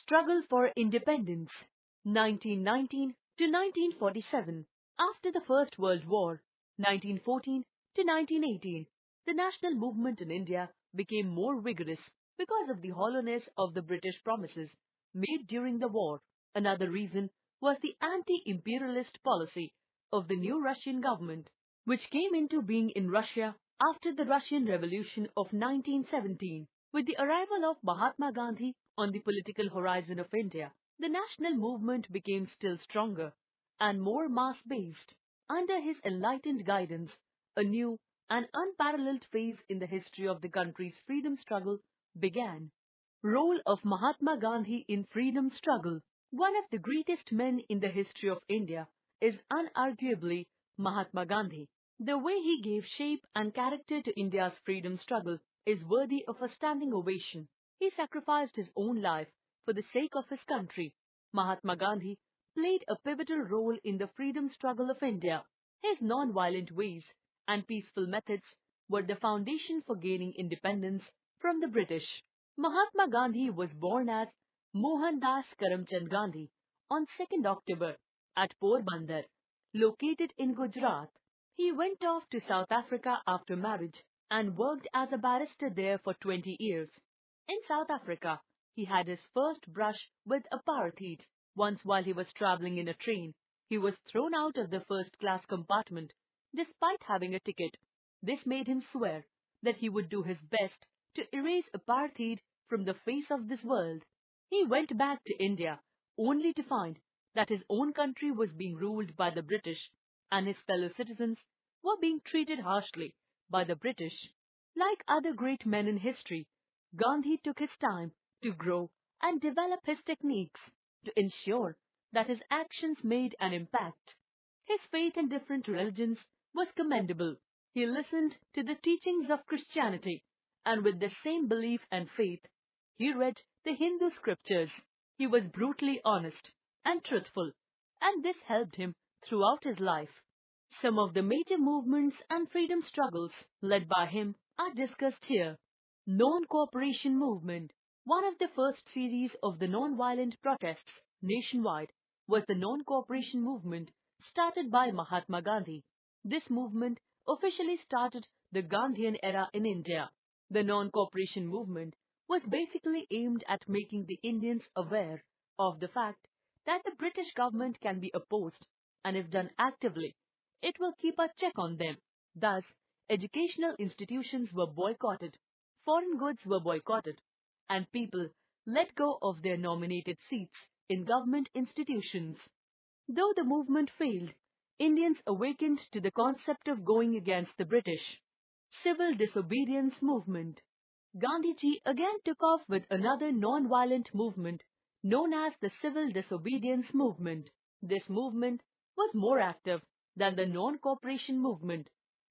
Struggle for Independence 1919 to 1947. After the First World War 1914 to 1918, the national movement in India became more vigorous because of the hollowness of the British promises made during the war. Another reason was the anti-imperialist policy of the new Russian government, which came into being in Russia after the Russian Revolution of 1917. With the arrival of Mahatma Gandhi on the political horizon of India, the national movement became still stronger and more mass-based. Under his enlightened guidance, a new and unparalleled phase in the history of the country's freedom struggle began. Role of Mahatma Gandhi in freedom struggle. One of the greatest men in the history of India is unarguably Mahatma Gandhi. The way he gave shape and character to India's freedom struggle is worthy of a standing ovation. He sacrificed his own life for the sake of his country. Mahatma Gandhi played a pivotal role in the freedom struggle of India. His non-violent ways and peaceful methods were the foundation for gaining independence from the British. Mahatma Gandhi was born as Mohandas Karamchand Gandhi on 2nd October at Porbandar, located in Gujarat. He went off to South Africa after marriage and worked as a barrister there for 20 years. In South Africa, he had his first brush with apartheid. Once while he was traveling in a train, he was thrown out of the first-class compartment despite having a ticket. This made him swear that he would do his best to erase apartheid from the face of this world. He went back to India only to find that his own country was being ruled by the British and his fellow citizens were being treated harshly by the British. Like other great men in history, Gandhi took his time to grow and develop his techniques to ensure that his actions made an impact. His faith in different religions was commendable. He listened to the teachings of Christianity, and with the same belief and faith, he read the Hindu scriptures. He was brutally honest and truthful, and this helped him throughout his life. Some of the major movements and freedom struggles led by him are discussed here. Non-cooperation movement. One of the first series of the non-violent protests nationwide was the non-cooperation movement started by Mahatma Gandhi. This movement officially started the Gandhian era in India. The non-cooperation movement was basically aimed at making the Indians aware of the fact that the British government can be opposed, and if done actively, it will keep a check on them. Thus, educational institutions were boycotted, foreign goods were boycotted, and people let go of their nominated seats in government institutions. Though the movement failed, Indians awakened to the concept of going against the British. Civil disobedience movement. Gandhiji again took off with another non-violent movement known as the civil disobedience movement. This movement was more active than the non-cooperation movement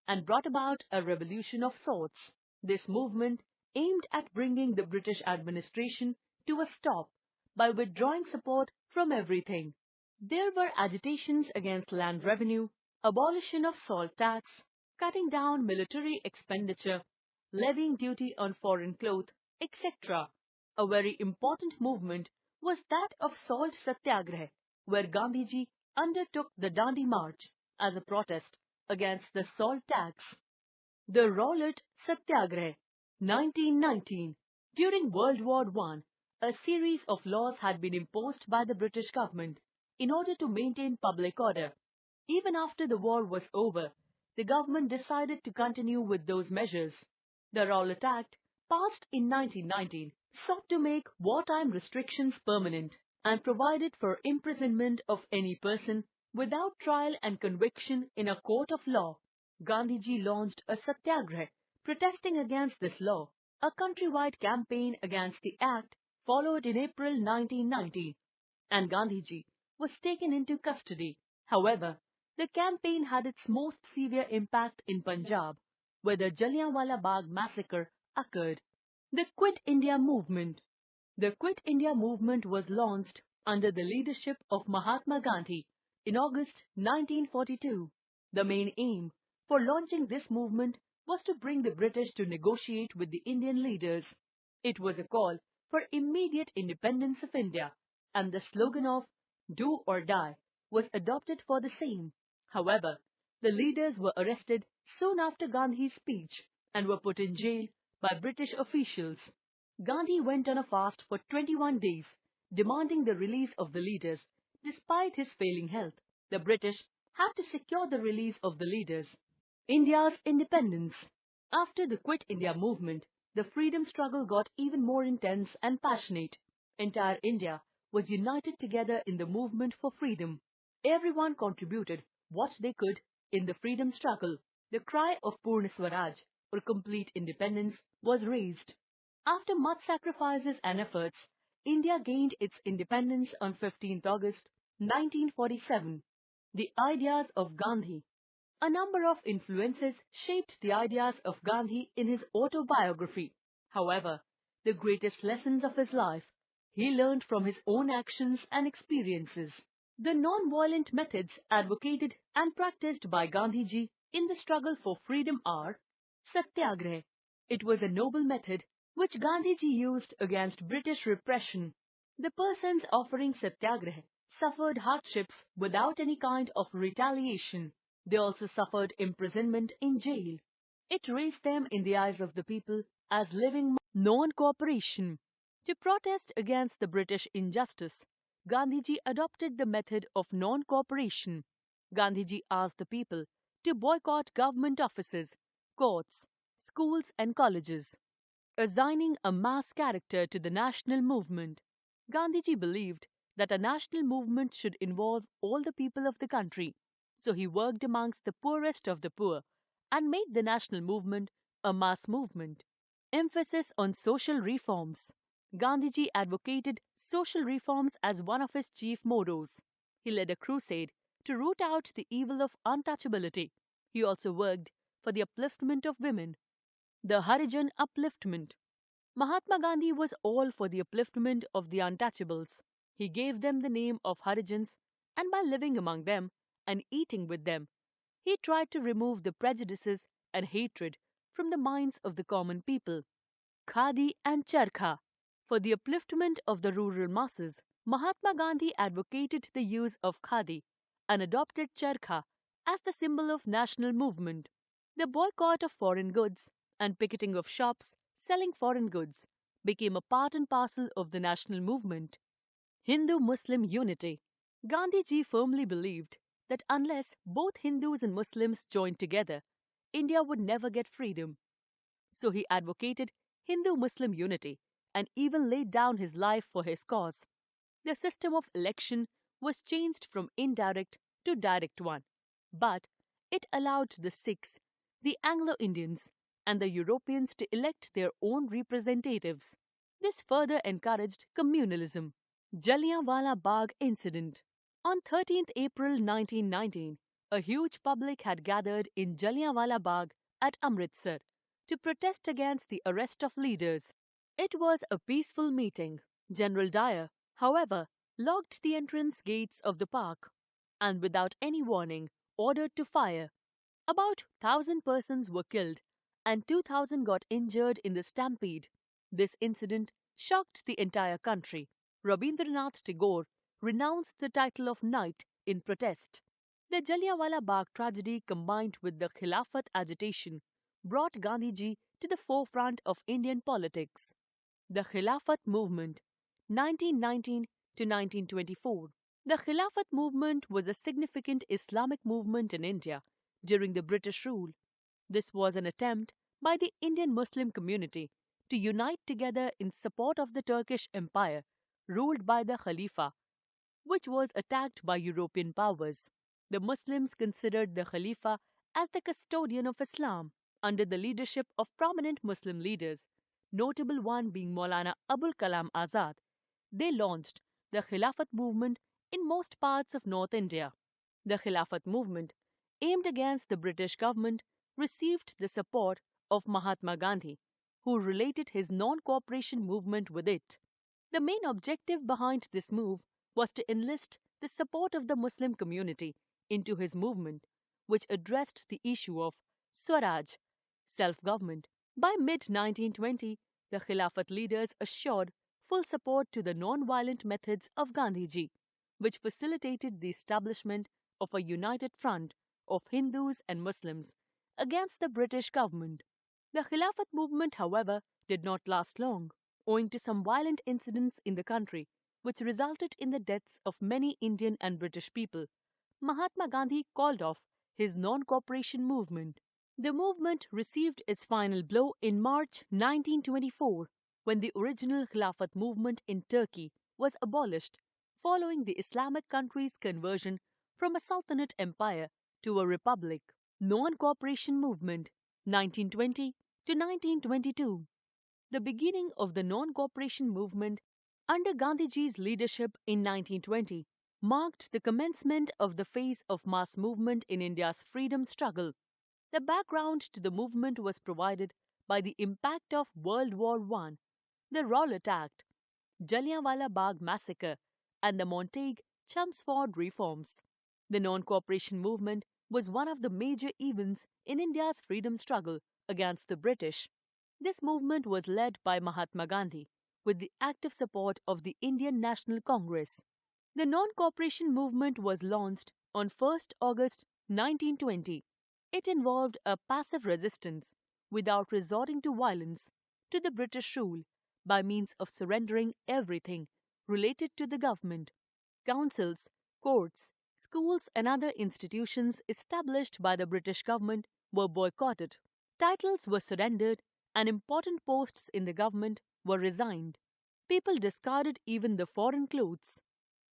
and brought about a revolution of sorts. This movement aimed at bringing the British administration to a stop by withdrawing support from everything. There were agitations against land revenue, abolition of salt tax, cutting down military expenditure, levying duty on foreign cloth, etc. A very important movement was that of Salt Satyagraha, where Gandhiji undertook the Dandi March as a protest against the salt tax. The Rowlatt Satyagraha, 1919. During World War I, a series of laws had been imposed by the British government in order to maintain public order. Even after the war was over, the government decided to continue with those measures. The Rowlatt Act, passed in 1919, sought to make wartime restrictions permanent and provided for imprisonment of any person without trial and conviction in a court of law. Gandhiji launched a satyagraha protesting against this law. A countrywide campaign against the act followed in April 1919, and Gandhiji was taken into custody. However, the campaign had its most severe impact in Punjab, where the Jallianwala Bagh massacre occurred. The Quit India Movement. The Quit India Movement was launched under the leadership of Mahatma Gandhi in August 1942. The main aim for launching this movement was to bring the British to negotiate with the Indian leaders. It was a call for immediate independence of India, and the slogan of "Do or Die" was adopted for the same. However, the leaders were arrested soon after Gandhi's speech and were put in jail by British officials. Gandhi went on a fast for 21 days, demanding the release of the leaders. Despite his failing health, the British had to secure the release of the leaders. India's independence. After the Quit India movement, the freedom struggle got even more intense and passionate. Entire India was united together in the movement for freedom. Everyone contributed what they could in the freedom struggle. The cry of Purna Swaraj, or complete independence, was raised. After much sacrifices and efforts, India gained its independence on 15th August 1947. The ideas of Gandhi. A number of influences shaped the ideas of Gandhi in his autobiography. However, the greatest lessons of his life he learned from his own actions and experiences. The non-violent methods advocated and practiced by Gandhiji in the struggle for freedom are Satyagraha. It was a noble method which Gandhiji used against British repression. The persons offering Satyagraha suffered hardships without any kind of retaliation. They also suffered imprisonment in jail. It raised them in the eyes of the people as living non-cooperation. To protest against the British injustice, Gandhiji adopted the method of non-cooperation. Gandhiji asked the people to boycott government offices, courts, schools and colleges, assigning a mass character to the national movement. Gandhiji believed that a national movement should involve all the people of the country, so he worked amongst the poorest of the poor and made the national movement a mass movement. Emphasis on social reforms. Gandhiji advocated social reforms as one of his chief mottos. He led a crusade to root out the evil of untouchability. He also worked for the upliftment of women. The Harijan upliftment. Mahatma Gandhi was all for the upliftment of the untouchables. He gave them the name of Harijans, and by living among them and eating with them, he tried to remove the prejudices and hatred from the minds of the common people. Khadi and Charkha. For the upliftment of the rural masses, Mahatma Gandhi advocated the use of khadi and adopted charkha as the symbol of national movement. The boycott of foreign goods and picketing of shops selling foreign goods became a part and parcel of the national movement. Hindu-Muslim unity. Gandhiji firmly believed that unless both Hindus and Muslims joined together, India would never get freedom. So he advocated Hindu-Muslim unity and even laid down his life for his cause. The system of election was changed from indirect to direct one, but it allowed the Sikhs, the Anglo-Indians, and the Europeans to elect their own representatives. This further encouraged communalism. Jallianwala Bagh incident. On 13th April 1919, a huge public had gathered in Jallianwala Bagh at Amritsar to protest against the arrest of leaders. It was a peaceful meeting. General Dyer, however, locked the entrance gates of the park and without any warning ordered to fire. About 1,000 persons were killed and 2,000 got injured in the stampede. This incident shocked the entire country. Rabindranath Tagore renounced the title of knight in protest. The Jallianwala Bagh tragedy combined with the Khilafat agitation brought Gandhiji to the forefront of Indian politics. The Khilafat movement, 1919 to 1924. The Khilafat movement was a significant Islamic movement in India during the British rule. This was an attempt by the Indian Muslim community to unite together in support of the Turkish Empire ruled by the Khalifa, which was attacked by European powers. The Muslims considered the Khalifa as the custodian of Islam under the leadership of prominent Muslim leaders, notable one being Maulana Abul Kalam Azad. They launched the Khilafat movement in most parts of North India. The Khilafat movement, aimed against the British government, received the support of Mahatma Gandhi, who related his non-cooperation movement with it. The main objective behind this move was to enlist the support of the Muslim community into his movement, which addressed the issue of Swaraj, self-government. By mid-1920, the Khilafat leaders assured full support to the non-violent methods of Gandhiji, which facilitated the establishment of a united front of Hindus and Muslims against the British government. The Khilafat movement, however, did not last long, owing to some violent incidents in the country, which resulted in the deaths of many Indian and British people. Mahatma Gandhi called off his non-cooperation movement. The movement received its final blow in March 1924, when the original Khilafat movement in Turkey was abolished, following the Islamic country's conversion from a Sultanate empire to a republic. Non-cooperation movement 1920 to 1922. The beginning of the non-cooperation movement under Gandhiji's leadership in 1920 marked the commencement of the phase of mass movement in India's freedom struggle. The background to the movement was provided by the impact of World War I, the Rowlatt Act, Jallianwala Bagh massacre, and the Montague-Chelmsford reforms. The non-cooperation movement was one of the major events in India's freedom struggle against the British. This movement was led by Mahatma Gandhi with the active support of the Indian National Congress. The non-cooperation movement was launched on 1st August 1920. It involved a passive resistance, without resorting to violence, to the British rule by means of surrendering everything related to the government. Councils, courts, schools and other institutions established by the British government were boycotted. Titles were surrendered and important posts in the government were resigned. People discarded even the foreign clothes.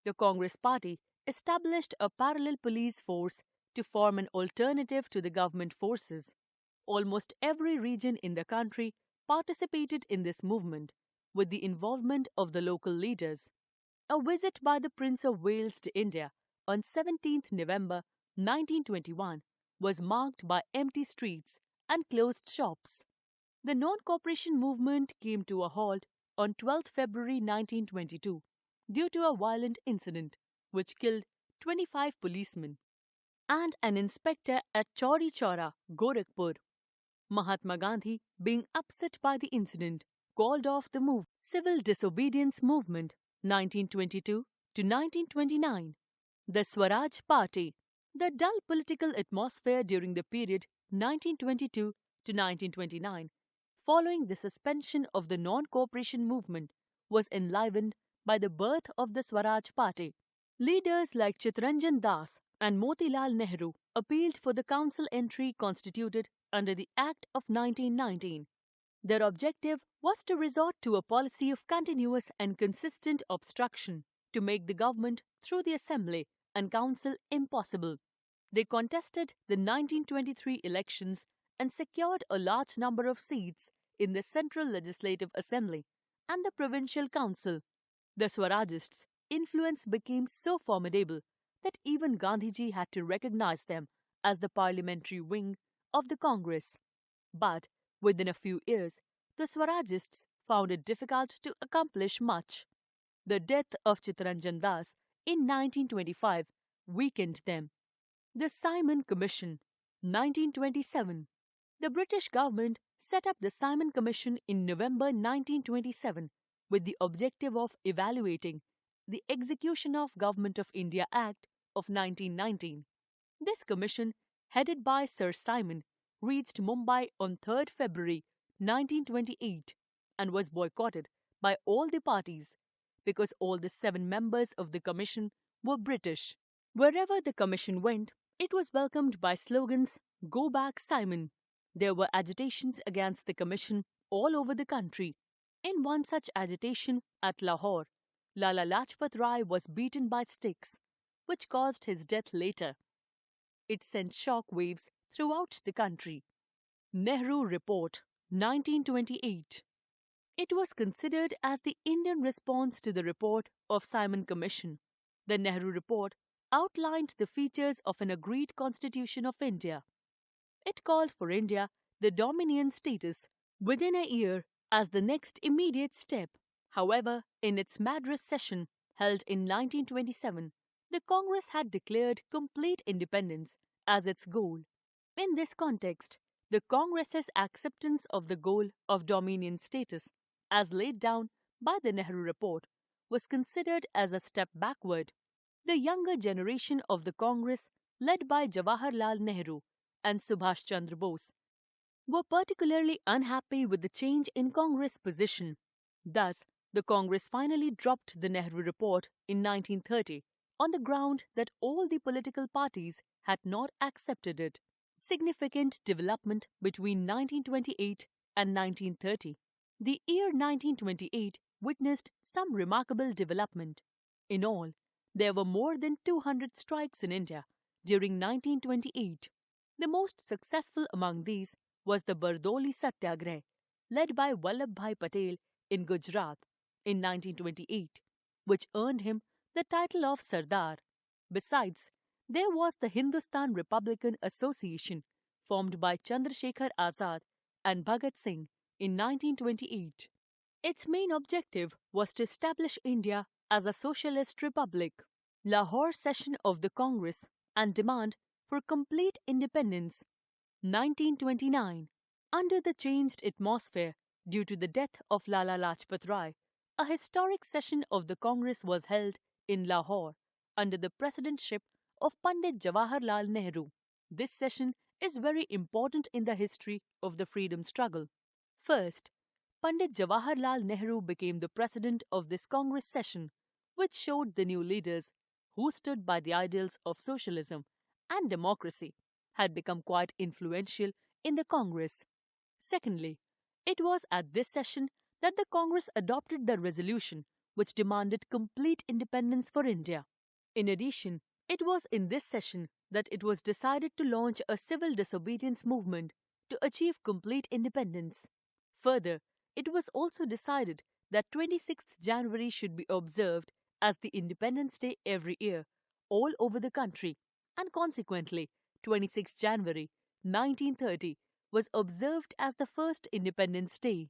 The Congress Party established a parallel police force to form an alternative to the government forces. Almost every region in the country participated in this movement, with the involvement of the local leaders. A visit by the Prince of Wales to India on 17th November 1921 was marked by empty streets and closed shops. The non-cooperation movement came to a halt on 12th February 1922 due to a violent incident which killed 25 policemen and an inspector at Chauri Chaura, Gorakhpur. Mahatma Gandhi, being upset by the incident, called off the Civil Disobedience Movement 1922 to 1929. The Swaraj Party. The dull political atmosphere during the period 1922 to 1929, following the suspension of the non-cooperation movement, was enlivened by the birth of the Swaraj Party. Leaders like Chittaranjan Das and Motilal Nehru appealed for the council entry constituted under the Act of 1919. Their objective was to resort to a policy of continuous and consistent obstruction to make the government through the assembly and council impossible. They contested the 1923 elections and secured a large number of seats in the Central Legislative Assembly and the Provincial Council. The Swarajists' influence became so formidable that even Gandhiji had to recognize them as the parliamentary wing of the Congress. But within a few years, the Swarajists found it difficult to accomplish much. The death of Chittaranjan Das in 1925 weakened them. The Simon Commission, 1927. The British government set up the Simon Commission in November 1927 with the objective of evaluating the execution of Government of India Act of 1919. This commission, headed by Sir Simon, reached Mumbai on 3rd February 1928 and was boycotted by all the parties because all the 7 members of the commission were British. Wherever the commission went, it was welcomed by slogans, "Go back, Simon." There were agitations against the commission all over the country. In one such agitation at Lahore, Lala Lajpat Rai was beaten by sticks, which caused his death later. It sent shock waves throughout the country. Nehru Report, 1928. It was considered as the Indian response to the report of Simon Commission. The Nehru Report outlined the features of an agreed constitution of India. It called for India the Dominion status within a year as the next immediate step. However, in its Madras session held in 1927, the Congress had declared complete independence as its goal. In this context, the Congress's acceptance of the goal of Dominion status, as laid down by the Nehru Report was considered as a step backward. The younger generation of the Congress, led by Jawaharlal Nehru and Subhash Chandra Bose, were particularly unhappy with the change in Congress position. Thus, the Congress finally dropped the Nehru Report in 1930 on the ground that all the political parties had not accepted it. Significant development between 1928 and 1930. The year 1928 witnessed some remarkable development. In all, there were more than 200 strikes in India during 1928. The most successful among these was the Bardoli Satyagrah, led by Vallabhbhai Patel in Gujarat in 1928, which earned him the title of Sardar. Besides, there was the Hindustan Republican Association, formed by Chandrasekhar Azad and Bhagat Singh in 1928. Its main objective was to establish India as a socialist republic. Lahore session of the Congress and demand for complete independence. 1929. Under the changed atmosphere due to the death of Lala Lajpat Rai, a historic session of the Congress was held in Lahore under the presidentship of Pandit Jawaharlal Nehru. This session is very important in the history of the freedom struggle. First, Pandit Jawaharlal Nehru became the president of this Congress session, which showed the new leaders who stood by the ideals of socialism and democracy had become quite influential in the Congress. Secondly, it was at this session that the Congress adopted the resolution which demanded complete independence for India. In addition, it was in this session that it was decided to launch a civil disobedience movement to achieve complete independence. Further, it was also decided that 26th January should be observed as the Independence Day every year, all over the country, and consequently, 26 January 1930 was observed as the first Independence Day.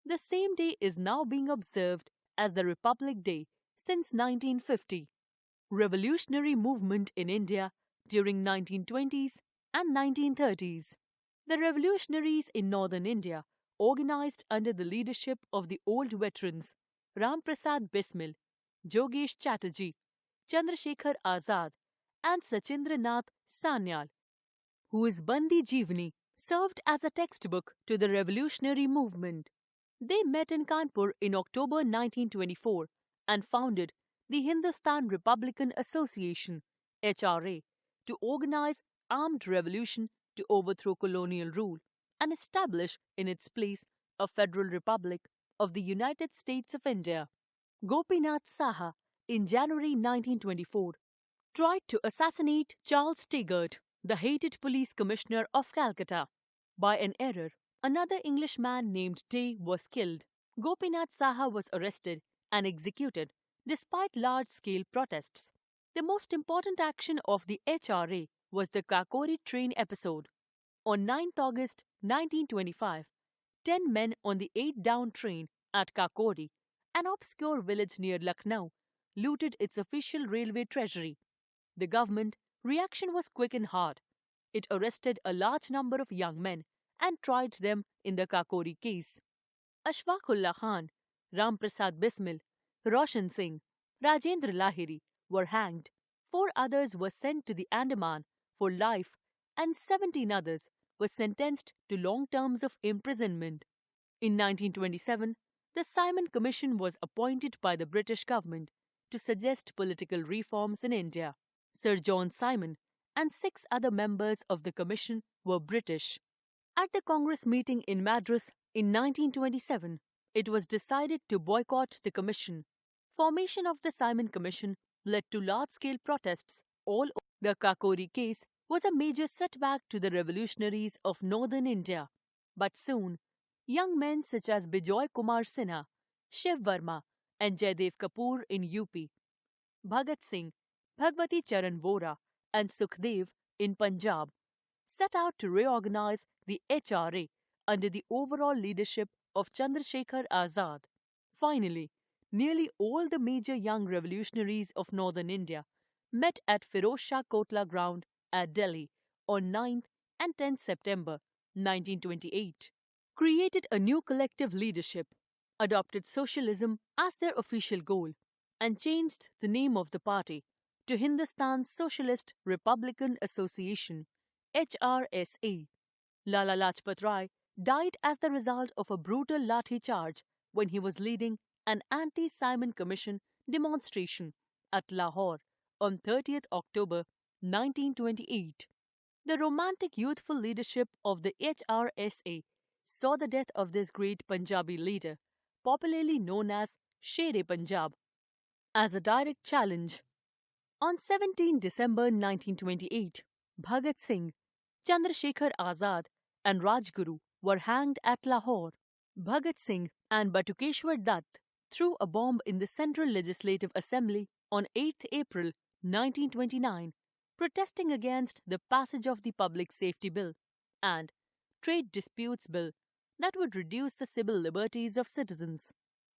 The same day is now being observed as the Republic Day since 1950. Revolutionary movement in India during 1920s and 1930s. The revolutionaries in northern India, organized under the leadership of the old veterans Ram Prasad Bismil, Jogesh Chatterjee, Chandrasekhar Azad, and Sachindranath Sanyal, whose Bandi Jeevani served as a textbook to the revolutionary movement. They met in Kanpur in October 1924 and founded the Hindustan Republican Association (HRA) to organize armed revolution to overthrow colonial rule and establish in its place a federal republic of the United States of India. Gopinath Saha, in January 1924, tried to assassinate Charles Taggart, the hated police commissioner of Calcutta. By an error, another Englishman named Day was killed. Gopinath Saha was arrested and executed despite large-scale protests. The most important action of the HRA was the Kakori train episode. On 9th August 1925, 10 men on the 8-down train at Kakori, an obscure village near Lucknow, looted its official railway treasury. The government reaction was quick and hard. It arrested a large number of young men and tried them in the Kakori case. Ashfaqullah Khan, Ram Prasad Bismil, Roshan Singh, Rajendra Lahiri were hanged. 4 others were sent to the Andaman for life and 17 others were sentenced to long terms of imprisonment. In 1927, the Simon Commission was appointed by the British government to suggest political reforms in India. Sir John Simon and 6 other members of the commission were British. At the Congress meeting in Madras in 1927, it was decided to boycott the commission. Formation of the Simon Commission led to large-scale protests all over. The Kakori case was a major setback to the revolutionaries of northern India. But soon, young men such as Bijoy Kumar Sinha, Shiv Verma and Jaidev Kapoor in UP, Bhagat Singh, Bhagwati Charan Vora and Sukhdev in Punjab set out to reorganize the HRA under the overall leadership of Chandrasekhar Azad. Finally, nearly all the major young revolutionaries of northern India met at Firoz Shah Kotla ground at Delhi on 9th and 10th September 1928, created a new collective leadership adopted socialism as their official goal and changed the name of the party to Hindustan Socialist Republican Association (HRSA). Lala Lajpat Rai died as the result of a brutal lathi charge when he was leading an anti-Simon Commission demonstration at Lahore on 30th October 1928. The romantic youthful leadership of the HRSA saw the death of this great Punjabi leader, popularly known as Sher-e-Punjab, as a direct challenge. On 17 December 1928, Bhagat Singh, Chandrasekhar Azad and Rajguru were hanged at Lahore. Bhagat Singh and Batukeshwar Dutt threw a bomb in the Central Legislative Assembly on 8th April 1929, protesting against the passage of the Public Safety Bill and Trade Disputes Bill that would reduce the civil liberties of citizens.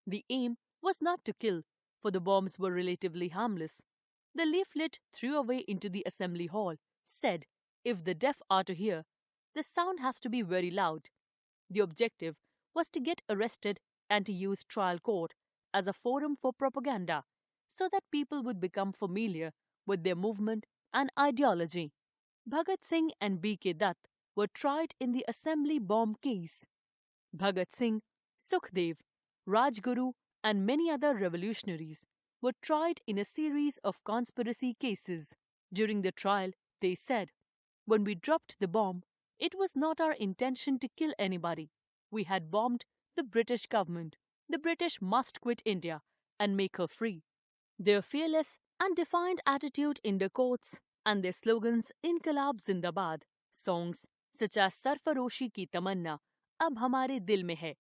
The aim was not to kill, for the bombs were relatively harmless. The leaflet threw away into the assembly hall said, "If the deaf are to hear, the sound has to be very loud." The objective was to get arrested and to use trial court as a forum for propaganda so that people would become familiar with their movement and ideology. Bhagat Singh and B.K. Dutt were tried in the assembly bomb case. Bhagat Singh, Sukhdev, Rajguru and many other revolutionaries were tried in a series of conspiracy cases. During the trial, they said, "When we dropped the bomb, it was not our intention to kill anybody. We had bombed the British government. The British must quit India and make her free." Their fearless and defiant attitude in the courts and their slogans "Inqilab Zindabad," songs such as "Sarfaroshi Ki Tamanna," "Ab Hamare Dil Mein Hai,"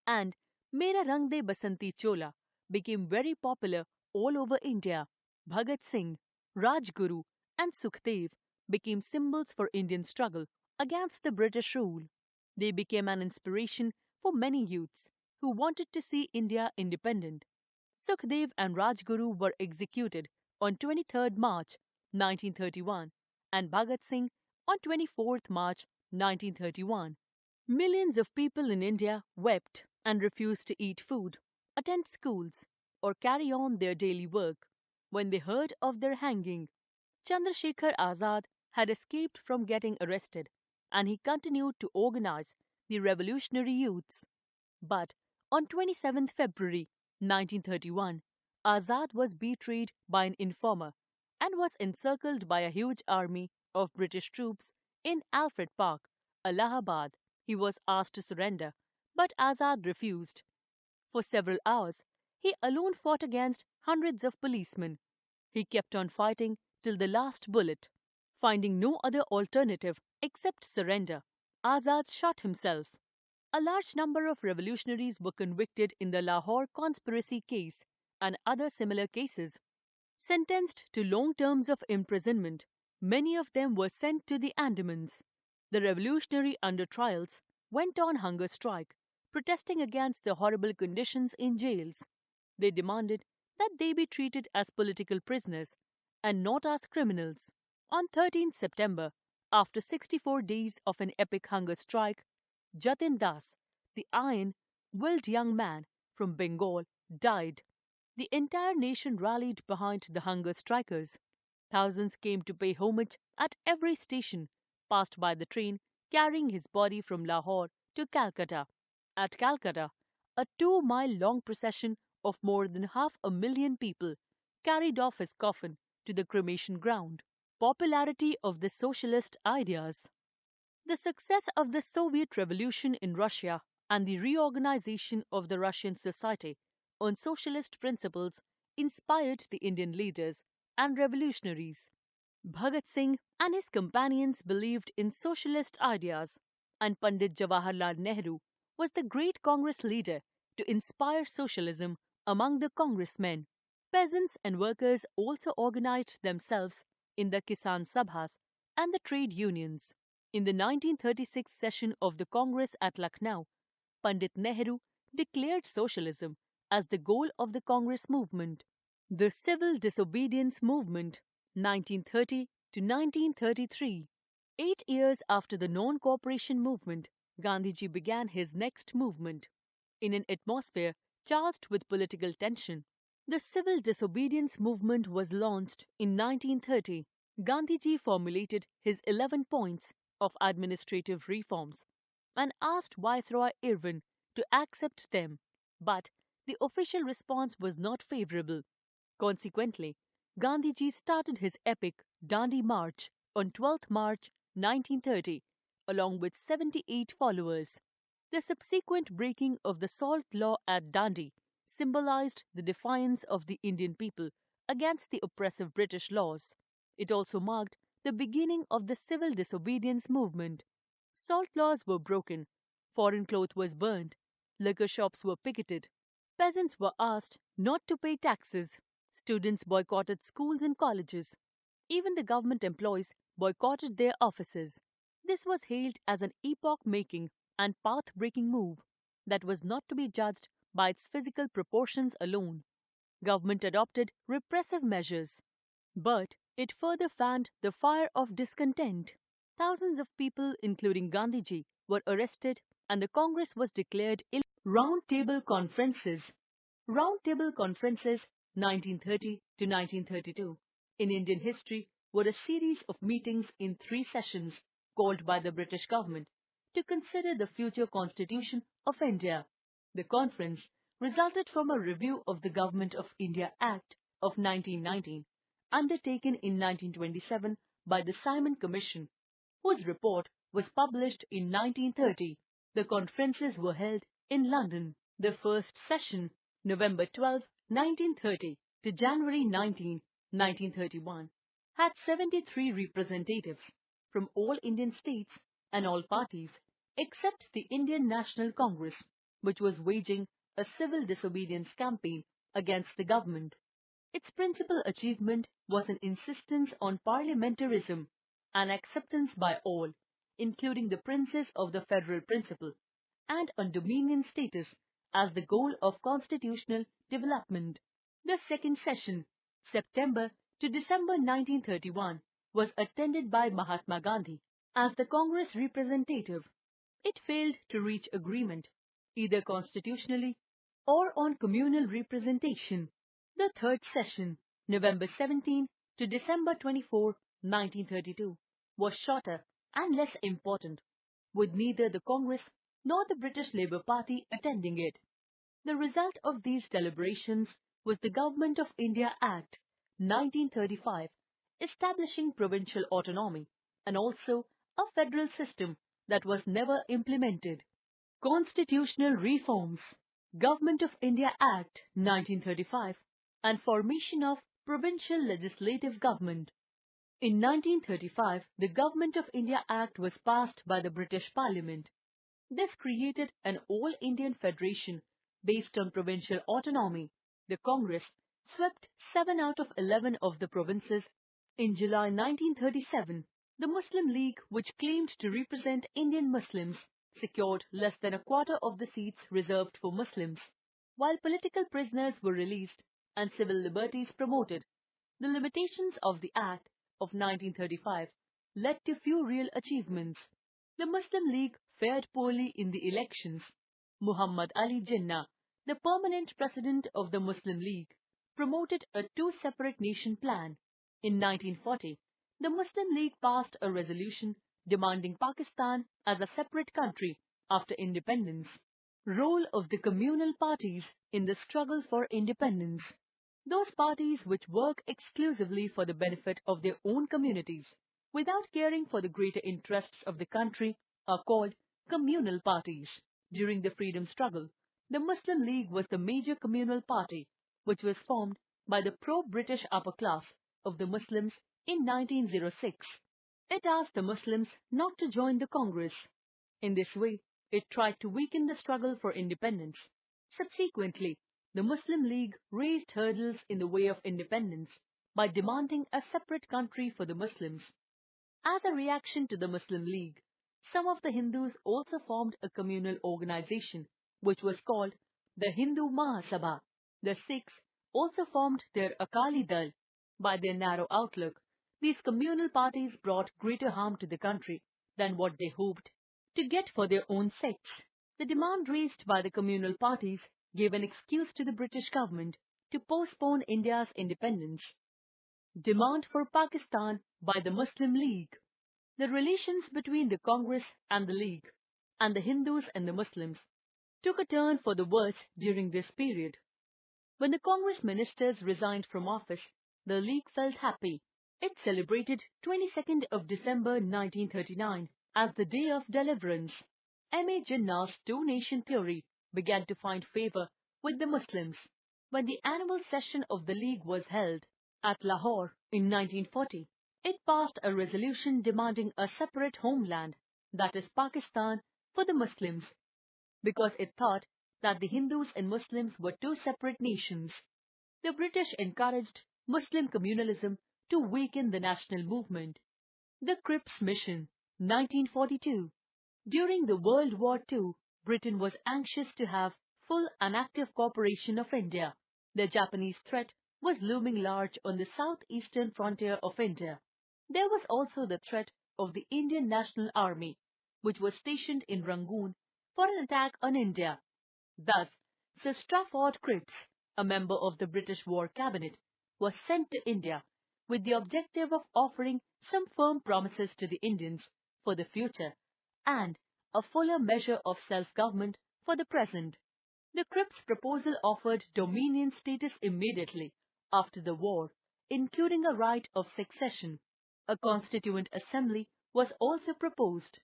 and "Mera Rang De Basanti Chola" became very popular all over India. Bhagat Singh, Rajguru and Sukhdev became symbols for Indian struggle against the British rule. They became an inspiration for many youths who wanted to see India independent. Sukhdev and Rajguru were executed on 23rd March 1931 and Bhagat Singh on 24th March 1931. Millions of people in India wept and refused to eat food, attend schools, or carry on their daily work when they heard of their hanging. Chandrasekhar Azad had escaped from getting arrested and he continued to organize the revolutionary youths. But on 27th February 1931, Azad was betrayed by an informer and was encircled by a huge army of British troops in Alfred Park, Allahabad. He was asked to surrender, but Azad refused. For several hours, he alone fought against hundreds of policemen. He kept on fighting till the last bullet. Finding no other alternative except surrender, Azad shot himself. A large number of revolutionaries were convicted in the Lahore conspiracy case and other similar cases. Sentenced to long terms of imprisonment, many of them were sent to the Andamans. The revolutionary under trials went on hunger strike, protesting against the horrible conditions in jails. They demanded that they be treated as political prisoners and not as criminals. On 13th September, after 64 days of an epic hunger strike, Jatin Das, the iron-willed young man from Bengal, died. The entire nation rallied behind the hunger strikers. Thousands came to pay homage at every station passed by the train carrying his body from Lahore to Calcutta. At Calcutta, a 2-mile-long procession of more than 500,000 people carried off his coffin to the cremation ground. Popularity of the socialist ideas. The success of the Soviet Revolution in Russia and the reorganization of the Russian society on socialist principles inspired the Indian leaders and revolutionaries. Bhagat Singh and his companions believed in socialist ideas, and Pandit Jawaharlal Nehru was the great Congress leader to inspire socialism among the Congressmen. Peasants and workers also organized themselves in the Kisan Sabhas and the trade unions. In the 1936 session of the Congress at Lucknow, Pandit Nehru declared socialism as the goal of the Congress movement. The Civil Disobedience Movement, 1930 to 1933. 8 years after the non-cooperation movement, Gandhiji began his next movement. In an atmosphere charged with political tension. The civil disobedience movement was launched in 1930. Gandhiji formulated his 11 points of administrative reforms and asked Viceroy Irwin to accept them, but the official response was not favorable. Consequently, Gandhiji started his epic Dandi March on 12th March 1930 along with 78 followers. The subsequent breaking of the salt law at Dandi symbolized the defiance of the Indian people against the oppressive British laws. It also marked the beginning of the civil disobedience movement. Salt laws were broken, foreign cloth was burned, liquor shops were picketed, peasants were asked not to pay taxes, students boycotted schools and colleges, even the government employees boycotted their offices. This was hailed as an epoch-making and path-breaking move that was not to be judged by its physical proportions alone. Government adopted repressive measures, but it further fanned the fire of discontent. Thousands of people, including Gandhiji, were arrested and the Congress was declared illegal. Roundtable Conferences. Roundtable Conferences 1930 to 1932 in Indian history were a series of meetings in 3 sessions called by the British government to consider the future constitution of India. The conference resulted from a review of the Government of India Act of 1919, undertaken in 1927 by the Simon Commission, whose report was published in 1930. The conferences were held in London. The first session, November 12, 1930 to January 19, 1931, had 73 representatives from all Indian states and all parties except the Indian National Congress, which was waging a civil disobedience campaign against the government. Its principal achievement was an insistence on parliamentarism and acceptance by all, including the princes of the federal principle, and on dominion status as the goal of constitutional development. The second session, September to December 1931, was attended by Mahatma Gandhi as the Congress representative. It failed to reach agreement, either constitutionally or on communal representation. The third session, November 17 to December 24, 1932, was shorter and less important, with neither the Congress nor the British Labour Party attending it. The result of these deliberations was the Government of India Act 1935, establishing provincial autonomy and also a federal system that was never implemented. Constitutional reforms, Government of India Act 1935, and formation of provincial legislative government. In 1935, the Government of India Act was passed by the British Parliament. This created an all-Indian federation based on provincial autonomy. The Congress swept 7 out of 11 of the provinces. In July 1937, the Muslim League, which claimed to represent Indian Muslims, secured less than a quarter of the seats reserved for Muslims. While political prisoners were released and civil liberties promoted, the limitations of the Act of 1935 led to few real achievements. The Muslim League fared poorly in the elections. Muhammad Ali Jinnah, the permanent president of the Muslim League, promoted a 2-separate-nation plan. In 1940, the Muslim League passed a resolution demanding Pakistan as a separate country after independence. Role of the communal parties in the struggle for independence. Those parties which work exclusively for the benefit of their own communities, without caring for the greater interests of the country, are called communal parties. During the freedom struggle, the Muslim League was the major communal party, which was formed by the pro-British upper class of the Muslims in 1906. It asked the Muslims not to join the Congress. In this way, it tried to weaken the struggle for independence. Subsequently, the Muslim League raised hurdles in the way of independence by demanding a separate country for the Muslims. As a reaction to the Muslim League, some of the Hindus also formed a communal organization, which was called the Hindu Mahasabha. The Sikhs also formed their Akali Dal. By their narrow outlook, these communal parties brought greater harm to the country than what they hoped to get for their own sects. The demand raised by the communal parties gave an excuse to the British government to postpone India's independence. Demand for Pakistan by the Muslim League. The relations between the Congress and the League, and the Hindus and the Muslims, took a turn for the worse during this period. When the Congress ministers resigned from office, the League felt happy. It celebrated 22nd of December 1939 as the Day of Deliverance. M.A. Jinnah's two-nation theory began to find favor with the Muslims when the annual session of the League was held at Lahore in 1940. It passed a resolution demanding a separate homeland, that is Pakistan, for the Muslims, because it thought that the Hindus and Muslims were two separate nations. The British encouraged Muslim communalism to weaken the national movement. The Cripps Mission, 1942. During the World War II, Britain was anxious to have full and active cooperation of India. The Japanese threat was looming large on the southeastern frontier of India. There was also the threat of the Indian National Army, which was stationed in Rangoon for an attack on India. Thus, Sir Strafford Cripps, a member of the British War Cabinet, was sent to India with the objective of offering some firm promises to the Indians for the future and a fuller measure of self-government for the present. The Cripps proposal offered dominion status immediately after the war, including a right of succession. A constituent assembly was also proposed.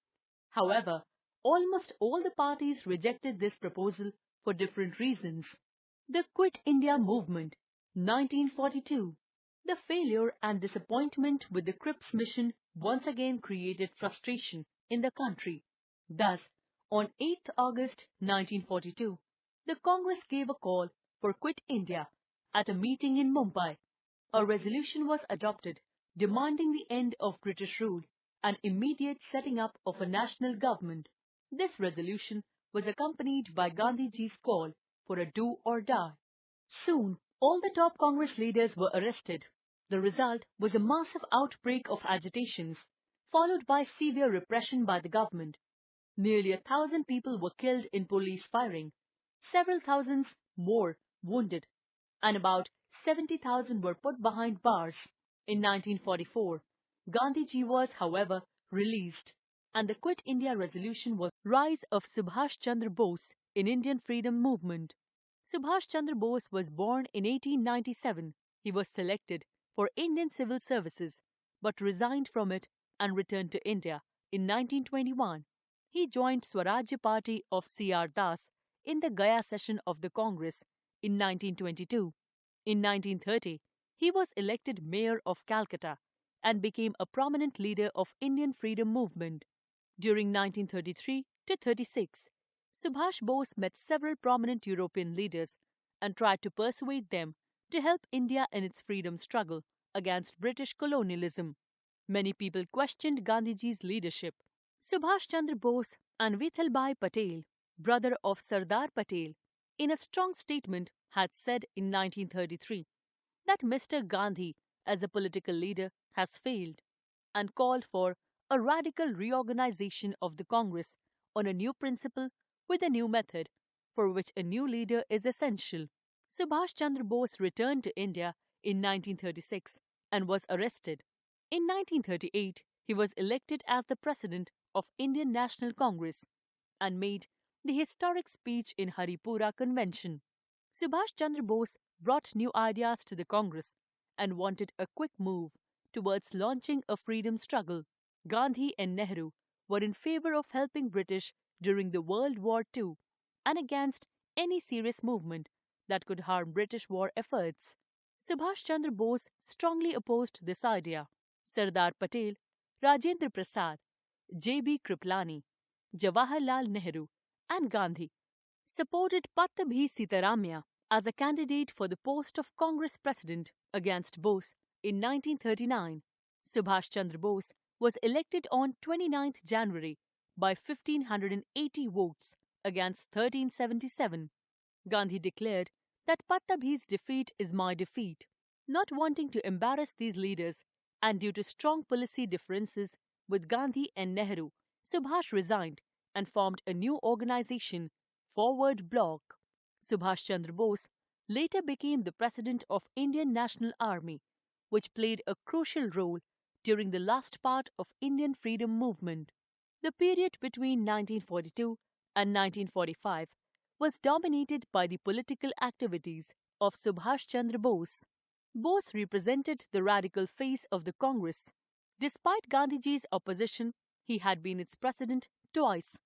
However, almost all the parties rejected this proposal for different reasons. The Quit India Movement, 1942. The failure and disappointment with the Cripps mission once again created frustration in the country. Thus, on 8th August 1942, the Congress gave a call for Quit India at a meeting in Mumbai. A resolution was adopted demanding the end of British rule and immediate setting up of a national government. This resolution was accompanied by Gandhiji's call for a do or die. Soon, all the top Congress leaders were arrested. The result was a massive outbreak of agitations, followed by severe repression by the government. Nearly 1,000 people were killed in police firing, several thousands more wounded, and about 70,000 were put behind bars. In 1944, Gandhiji was, however, released, and the Quit India resolution was Rise of Subhash Chandra Bose in Indian Freedom Movement. Subhash Chandra Bose was born in 1897. He was selected for Indian Civil Services, but resigned from it and returned to India in 1921. He joined Swarajya Party of C.R. Das in the Gaya session of the Congress in 1922. In 1930, he was elected mayor of Calcutta and became a prominent leader of Indian freedom movement. During 1933 to 36, Subhash Bose met several prominent European leaders and tried to persuade them to help India in its freedom struggle against British colonialism. Many people questioned Gandhiji's leadership. Subhash Chandra Bose and Vithalbhai Patel, brother of Sardar Patel, in a strong statement had said in 1933 that Mr. Gandhi as a political leader has failed and called for a radical reorganization of the Congress on a new principle with a new method for which a new leader is essential. Subhash Chandra Bose returned to India in 1936 and was arrested. In 1938, he was elected as the president of Indian National Congress and made the historic speech in Haripura Convention. Subhash Chandra Bose brought new ideas to the Congress and wanted a quick move towards launching a freedom struggle. Gandhi and Nehru were in favor of helping British during the World War II and against any serious movement that could harm British war efforts. Subhash Chandra Bose strongly opposed this idea. Sardar Patel, Rajendra Prasad, J.B. Kriplani, Jawaharlal Nehru and Gandhi supported Pattabhi Sitaramaiah as a candidate for the post of Congress President against Bose in 1939. Subhash Chandra Bose was elected on 29th January by 1,580 votes against 1,377. Gandhi declared that Pattabhi's defeat is my defeat. Not wanting to embarrass these leaders and due to strong policy differences with Gandhi and Nehru, Subhash resigned and formed a new organization, Forward Bloc. Subhash Chandra Bose later became the President of Indian National Army, which played a crucial role during the last part of Indian freedom movement. The period between 1942 and 1945 was dominated by the political activities of Subhash Chandra Bose. Bose represented the radical face of the Congress. Despite Gandhiji's opposition, he had been its president twice,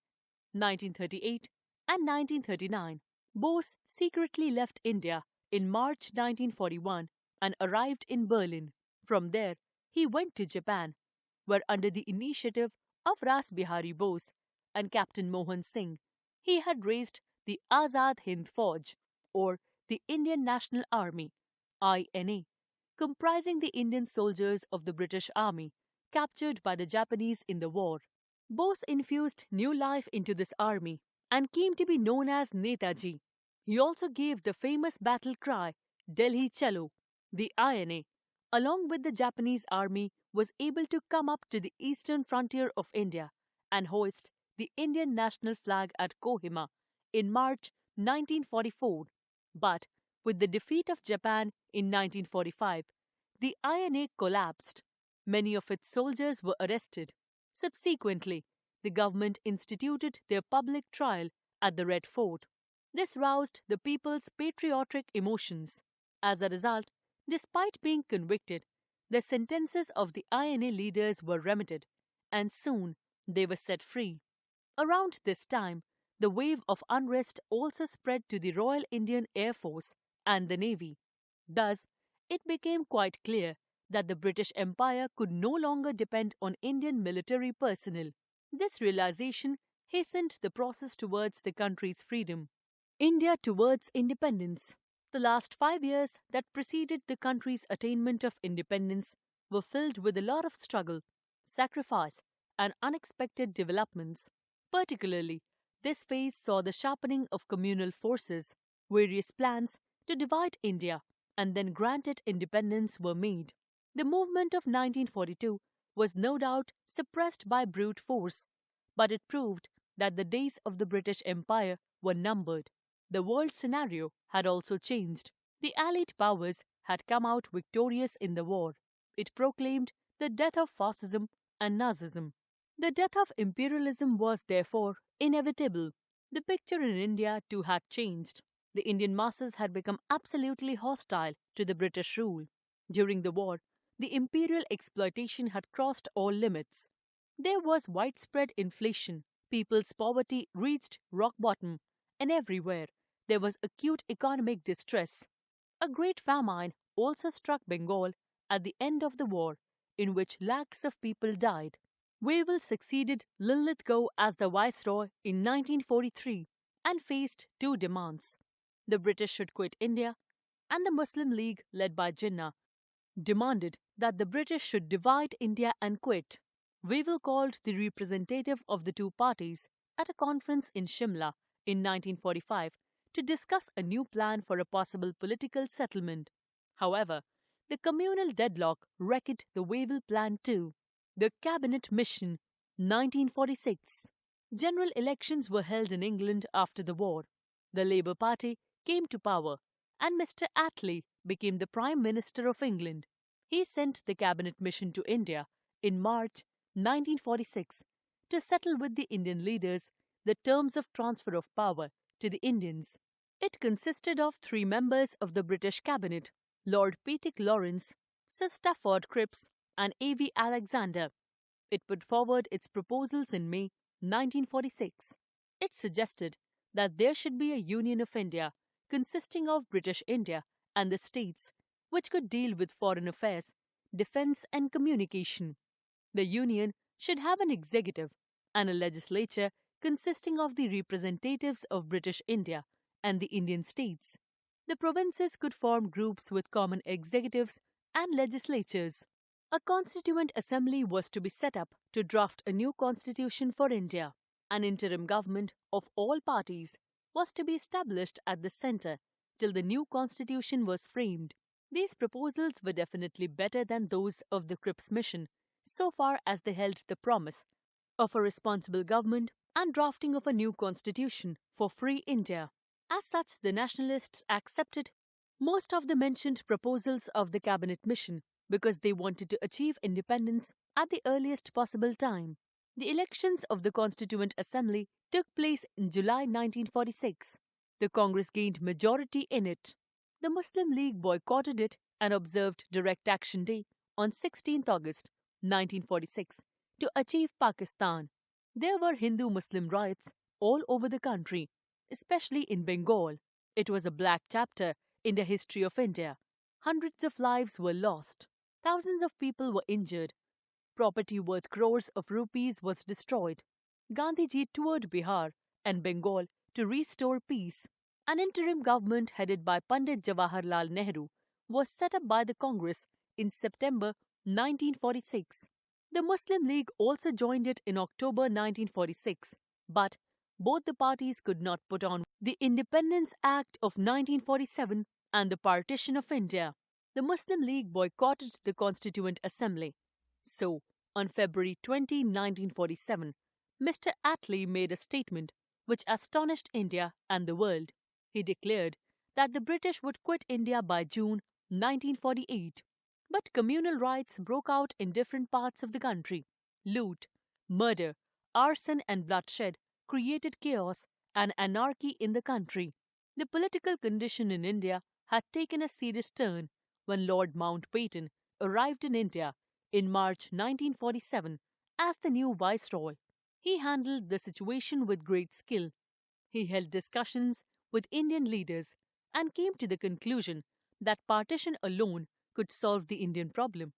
1938 and 1939. Bose secretly left India in March 1941 and arrived in Berlin. From there, he went to Japan, where under the initiative of Ras Bihari Bose and Captain Mohan Singh, he had raised the Azad Hind Fauj, or the Indian National Army, INA, comprising the Indian soldiers of the British Army captured by the Japanese in the war. Bose infused new life into this army and came to be known as Netaji. He also gave the famous battle cry, Delhi Chalo. The INA, along with the Japanese army, was able to come up to the eastern frontier of India and hoist the Indian national flag at Kohima in March 1944. But with the defeat of Japan in 1945, the INA collapsed. Many of its soldiers were arrested. Subsequently, the government instituted their public trial at the Red Fort. This roused the people's patriotic emotions. As a result, despite being convicted, the sentences of the INA leaders were remitted, and soon they were set free. Around this time, the wave of unrest also spread to the Royal Indian Air Force and the Navy. Thus, it became quite clear that the British Empire could no longer depend on Indian military personnel. This realization hastened the process towards the country's freedom. India towards independence. The last 5 years that preceded the country's attainment of independence were filled with a lot of struggle, sacrifice, and unexpected developments. Particularly, this phase saw the sharpening of communal forces. Various plans to divide India and then grant it independence were made. The movement of 1942 was no doubt suppressed by brute force, but it proved that the days of the British Empire were numbered. The world scenario had also changed. The Allied powers had come out victorious in the war. It proclaimed the death of fascism and Nazism. The death of imperialism was therefore inevitable. The picture in India too had changed. The Indian masses had become absolutely hostile to the British rule. During the war, the imperial exploitation had crossed all limits. There was widespread inflation. People's poverty reached rock bottom, and everywhere there was acute economic distress. A great famine also struck Bengal at the end of the war, in which lakhs of people died. Wavell succeeded Linlithgow as the viceroy in 1943 and faced two demands. The British should quit India, and the Muslim League, led by Jinnah, demanded that the British should divide India and quit. Wavell called the representative of the two parties at a conference in Shimla in 1945 to discuss a new plan for a possible political settlement. However, the communal deadlock wrecked the Wavell plan too. The Cabinet Mission, 1946. General elections were held in England after the war. The Labour Party came to power, and Mr. Attlee became the Prime Minister of England. He sent the Cabinet Mission to India in March 1946 to settle with the Indian leaders the terms of transfer of power to the Indians. It consisted of 3 members of the British Cabinet, Lord Pethick Lawrence, Sir Stafford Cripps, and A.V. Alexander. It put forward its proposals in May 1946. It suggested that there should be a Union of India consisting of British India and the states, which could deal with foreign affairs, defence and communication. The Union should have an executive and a legislature consisting of the representatives of British India and the Indian states. The provinces could form groups with common executives and legislatures. A constituent assembly was to be set up to draft a new constitution for India. An interim government of all parties was to be established at the centre till the new constitution was framed. These proposals were definitely better than those of the Cripps Mission, so far as they held the promise of a responsible government and drafting of a new constitution for free India. As such, the nationalists accepted most of the mentioned proposals of the cabinet mission because they wanted to achieve independence at the earliest possible time. The elections of the Constituent Assembly took place in July 1946. The Congress gained majority in it. The Muslim League boycotted it and observed Direct Action Day on 16th August 1946 to achieve Pakistan. There were Hindu-Muslim riots all over the country, especially in Bengal. It was a black chapter in the history of India. Hundreds of lives were lost. Thousands of people were injured. Property worth crores of rupees was destroyed. Gandhiji toured Bihar and Bengal to restore peace. An interim government headed by Pandit Jawaharlal Nehru was set up by the Congress in September 1946. The Muslim League also joined it in October 1946, but both the parties could not put on the Independence Act of 1947 and the partition of India. The Muslim League boycotted the Constituent Assembly. So, on February 20, 1947, Mr. Attlee made a statement which astonished India and the world. He declared that the British would quit India by June 1948. But communal riots broke out in different parts of the country. Loot, murder, arson and bloodshed created chaos and anarchy in the country. The political condition in India had taken a serious turn when Lord Mountbatten arrived in India in March 1947 as the new viceroy. He handled the situation with great skill. He held discussions with Indian leaders and came to the conclusion that partition alone could solve the Indian problem.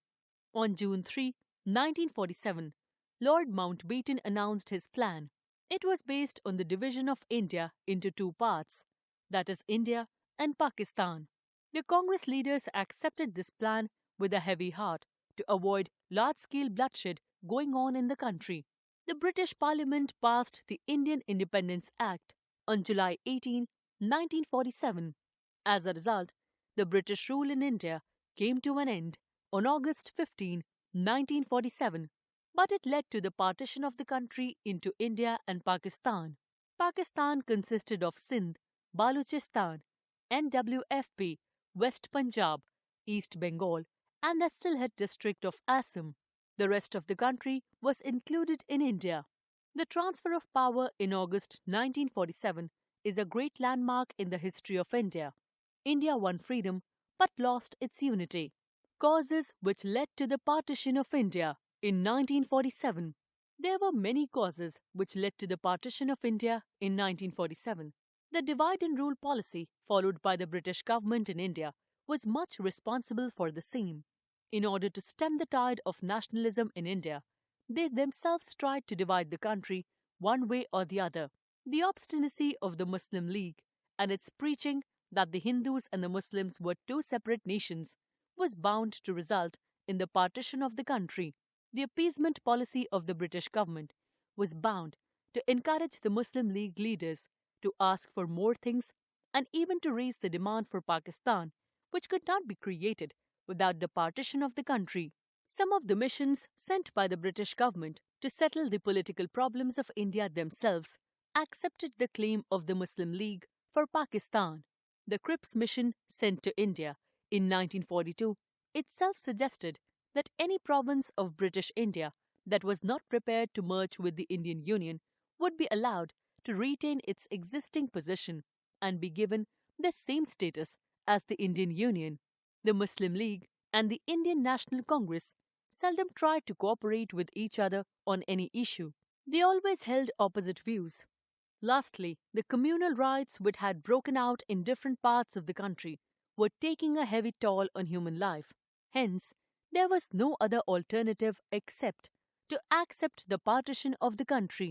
On June 3, 1947, Lord Mountbatten announced his plan. It was based on the division of India into two parts, that is India and Pakistan. The Congress leaders accepted this plan with a heavy heart to avoid large-scale bloodshed going on in the country. The British Parliament passed the Indian Independence Act on July 18, 1947. As a result, the British rule in India came to an end on August 15, 1947, but it led to the partition of the country into India and Pakistan. Pakistan consisted of Sindh, Baluchistan, NWFP, West Punjab, East Bengal, and the Sylhet district of Assam. The rest of the country was included in India. The transfer of power in August 1947 is a great landmark in the history of India. India won freedom but lost its unity. Causes which led to the partition of India in 1947. There were many causes which led to the partition of India in 1947. The divide and rule policy followed by the British government in India was much responsible for the same. In order to stem the tide of nationalism in India, they themselves tried to divide the country one way or the other. The obstinacy of the Muslim League and its preaching that the Hindus and the Muslims were two separate nations was bound to result in the partition of the country. The appeasement policy of the British government was bound to encourage the Muslim League leaders to ask for more things and even to raise the demand for Pakistan, which could not be created without the partition of the country. Some of the missions sent by the British government to settle the political problems of India themselves accepted the claim of the Muslim League for Pakistan. The Cripps mission sent to India in 1942 itself suggested that any province of British India that was not prepared to merge with the Indian Union would be allowed to retain its existing position and be given the same status as the Indian Union. The Muslim League and the Indian National Congress seldom tried to cooperate with each other on any issue. They always held opposite views. Lastly, the communal riots which had broken out in different parts of the country were taking a heavy toll on human life. Hence, there was no other alternative except to accept the partition of the country.